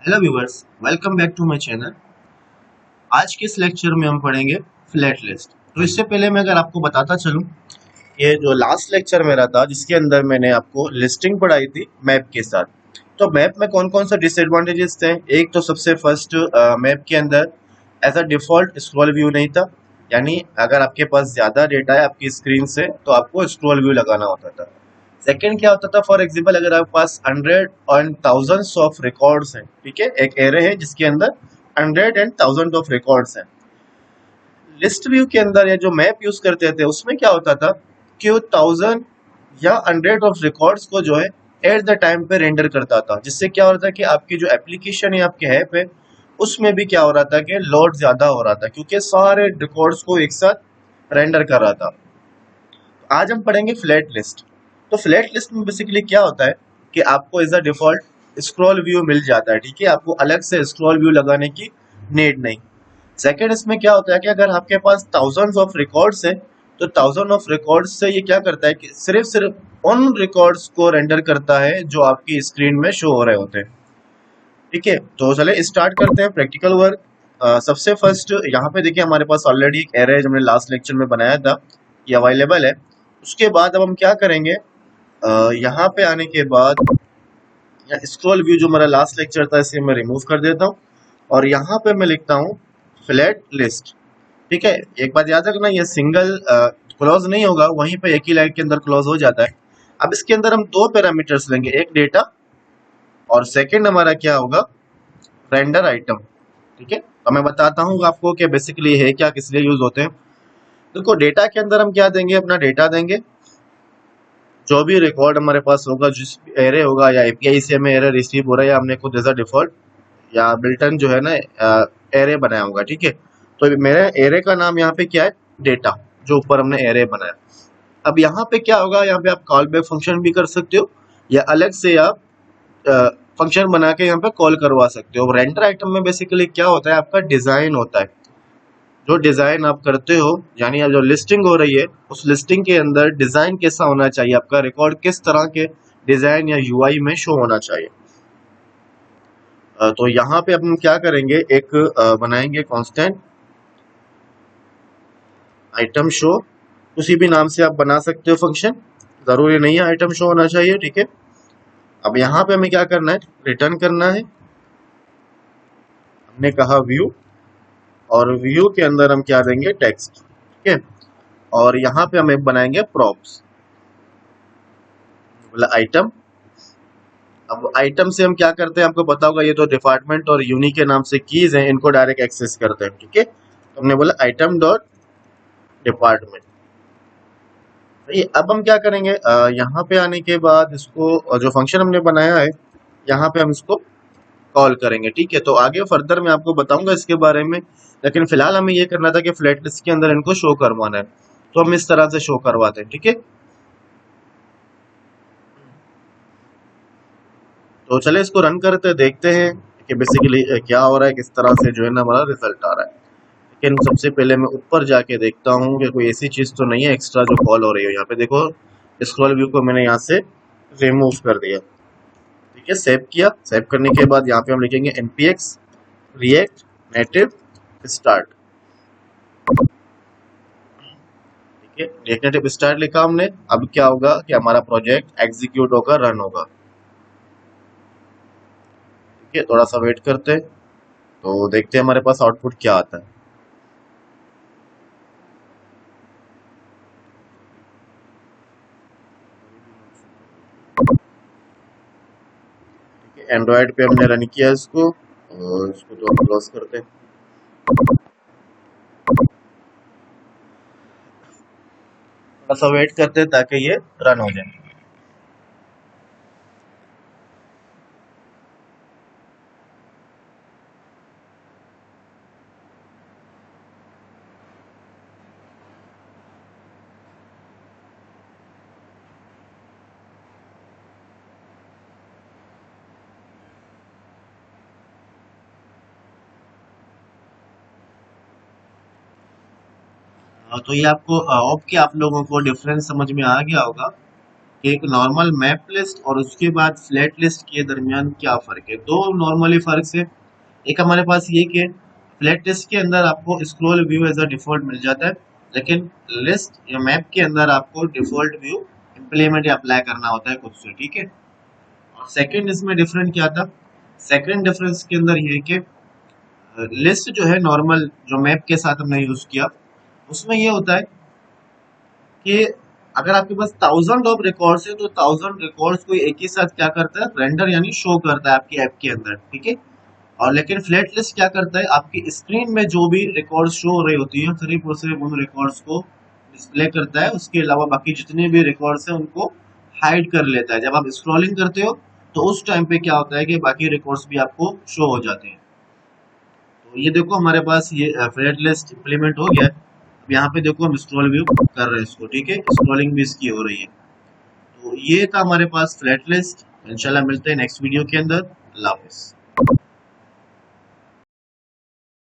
Hello viewers, welcome back to my channel. आज के इस लेक्चर में हम पढ़ेंगे फ्लैट लिस्ट। तो इससे पहले मैं अगर आपको बताता चलूं, ये जो लास्ट लेक्चर मेरा था जिसके अंदर मैंने आपको लिस्टिंग पढ़ाई थी मैप के साथ। तो मैप में कौन कौन सा डिसएडवांटेजेस थे। एक तो सबसे फर्स्ट, मैप के अंदर as a default scroll view नहीं था। यानी अगर आपके पास ज्यादा डेटा है आपकी स्क्रीन से तो आपको स्क्रॉल व्यू लगाना होता था। सेकंड क्या होता था, फॉर एग्जाम्पल अगर आपके पास 100 और 1000 ऑफ रिकॉर्ड्स हैं, ठीक है, एक एरे है जिसके अंदर 100 और 1000 ऑफ रिकॉर्ड्स हैं। लिस्ट व्यू के अंदर या जो मैप यूज करते थे उसमें क्या होता था कि वो 1000 या 100 ऑफ रिकॉर्ड्स को जो है एट द टाइम पे रेंडर करता था, जिससे क्या हो रहा था कि आपकी जो एप्लीकेशन है आपके ऐप है उसमें भी क्या हो रहा था कि लोड ज्यादा हो रहा था, क्योंकि सारे रिकॉर्ड्स को एक साथ रेंडर कर रहा था। आज हम पढ़ेंगे फ्लैट लिस्ट। तो फ्लैट लिस्ट में बेसिकली क्या होता है कि आपको as a default scroll view मिल जाता है, ठीक है, आपको अलग से स्क्रॉल व्यू लगाने की नीड नहीं। सेकंड, इसमें क्या होता है कि अगर आपके पास थाउजेंड्स ऑफ रिकॉर्ड्स है तो थाउजेंड ऑफ रिकॉर्ड्स से ये क्या करता है कि सिर्फ सिर्फ उन रिकॉर्ड्स को रेंडर करता है जो आपकी स्क्रीन में शो हो रहे होते हैं। ठीक है, तो चले स्टार्ट करते हैं प्रैक्टिकल वर्क। सबसे फर्स्ट यहाँ पे देखिए हमारे पास ऑलरेडी एक एरे जो हमने लास्ट लेक्चर में बनाया था, ये अवेलेबल है। उसके बाद अब हम क्या करेंगे, यहाँ पे आने के बाद स्क्रॉल व्यू जो हमारा लास्ट लेक्चर था इसे मैं रिमूव कर देता हूँ और यहाँ पे मैं लिखता हूँ फ्लैट लिस्ट। ठीक है, एक बात याद रखना, ये सिंगल क्लॉज नहीं होगा, वहीं पे एक ही लाइन के अंदर क्लॉज हो जाता है। अब इसके अंदर हम दो पैरामीटर्स लेंगे, एक डेटा और सेकंड हमारा क्या होगा, रेंडर आइटम। ठीक है, तो मैं बताता हूँ आपको कि बेसिकली है क्या, किस लिए यूज होते हैं। देखो, डेटा के अंदर हम क्या देंगे, अपना डेटा देंगे। जो भी रिकॉर्ड हमारे पास होगा, जिस एरे होगा या एपीआई से हमें एरे रिसीव हो रहा है या हमने खुद एज अ डिफॉल्ट या बिल्टन जो है ना एरे बनाया होगा, ठीक है। तो मेरे एरे का नाम यहाँ पे क्या है, डेटा, जो ऊपर हमने एरे बनाया। अब यहाँ पे क्या होगा, यहाँ पे आप कॉल बैक फंक्शन भी कर सकते हो या अलग से आप फंक्शन बना के यहाँ पे कॉल करवा सकते हो। रेंडर आइटम में बेसिकली क्या होता है, आपका डिजाइन होता है। जो डिजाइन आप करते हो, यानी अब जो लिस्टिंग हो रही है उस लिस्टिंग के अंदर डिजाइन कैसा होना चाहिए, आपका रिकॉर्ड किस तरह के डिजाइन या यूआई में शो होना चाहिए। तो यहाँ पे अब हम क्या करेंगे, एक बनाएंगे कांस्टेंट आइटम शो। किसी भी नाम से आप बना सकते हो फंक्शन, जरूरी नहीं है आइटम शो होना चाहिए, ठीक है। अब यहाँ पे हमें क्या करना है, रिटर्न करना है। हमने कहा व्यू, और व्यू के अंदर हम क्या देंगे, टेक्स्ट, ठीक है। और यहाँ पे हम एक बनाएंगे प्रॉप्स, मतलब आइटम। अब आइटम से हम क्या करते हैं, आपको पता होगा, ये तो डिपार्टमेंट और यूनिक के नाम से कीज हैं, इनको डायरेक्ट एक्सेस करते हैं, ठीक है। तो हमने बोला आइटम डॉट डिपार्टमेंट। ये अब हम क्या करेंगे, यहाँ पे आने के बाद इसको जो फंक्शन हमने बनाया है यहाँ पे हम इसको कॉल करेंगे, ठीक है। तो आगे फर्दर मैं आपको बताऊंगा इसके बारे में, लेकिन फिलहाल हमें ये करना था कि फ्लैट लिस्ट के अंदर इनको शो करवाना है, तो हम इस तरह से शो करवाते हैं, ठीक है। तो चले इसको रन करते देखते हैं कि बेसिकली क्या हो रहा है, किस तरह से जो है ना हमारा रिजल्ट आ रहा है। लेकिन सबसे पहले मैं ऊपर जाके देखता हूँ कि कोई ऐसी चीज तो नहीं है एक्स्ट्रा जो कॉल हो रही है। यहाँ पे देखो, स्क्रॉल व्यू को मैंने यहाँ से रिमूव कर दिया, ठीक है। सेव किया, सेव करने के बाद यहाँ पे हम लिखेंगे npx react native start, ठीक है। react native start लिखा हमने। अब क्या होगा कि हमारा प्रोजेक्ट एग्जीक्यूट होगा, रन होगा, ठीक है। थोड़ा सा वेट करते हैं तो देखते हैं हमारे पास आउटपुट क्या आता है। एंड्रॉयड पे हमने रन किया इसको, और इसको तो हम क्लोज करते हैं। थोड़ा सा वेट करते हैं ताकि ये रन हो जाए। तो ये आपको होप कि आप लोगों को डिफरेंस समझ में आ गया होगा। एक नॉर्मल मैप लिस्ट और उसके बाद फ्लैट लिस्ट के दरमियान क्या फ़र्क है। दो नॉर्मली फ़र्क है। एक हमारे पास ये कि फ्लैट लिस्ट के अंदर आपको scroll view as a default मिल जाता है, लेकिन लिस्ट या मैप के अंदर आपको डिफ़ॉल्ट व्यू इम्प्लीमेंट या अप्लाई करना होता है खुद से, ठीक है। और सेकंड इसमें डिफरेंट क्या था, सेकंड डिफरेंस के अंदर ये है कि लिस्ट जो है नॉर्मल जो मैप के साथ हमने यूज़ किया, उसमें ये होता है कि अगर आपके पास 1000 ऑफ रिकॉर्ड्स है तो 1000 रिकॉर्ड्स को एक ही साथ क्या करता है, रेंडर यानी शो करता है आपकी ऐप के अंदर, ठीक है। और लेकिन फ्लैट लिस्ट क्या करता है, आपकी स्क्रीन में जो भी रिकॉर्ड्स शो हो रही होती है सिर्फ और सिर्फ उन रिकॉर्ड्स को डिस्प्ले करता है, उसके अलावा बाकी जितने भी रिकॉर्ड्स हैं उनको हाइड कर लेता है। जब आप स्क्रॉलिंग करते हो तो उस टाइम पे क्या होता है कि बाकी रिकॉर्ड्स भी आपको शो हो जाते हैं। तो ये देखो हमारे पास ये फ्लैट लिस्ट इम्प्लीमेंट हो गया है। अब यहाँ पे देखो हम स्क्रॉल व्यू कर रहे हैं इसको, ठीक है, स्क्रॉलिंग भी इसकी हो रही है। तो ये था हमारे पास फ्लैट लिस्ट। इंशाल्लाह मिलते हैं नेक्स्ट वीडियो के अंदर। अल्लाह हाफिज़।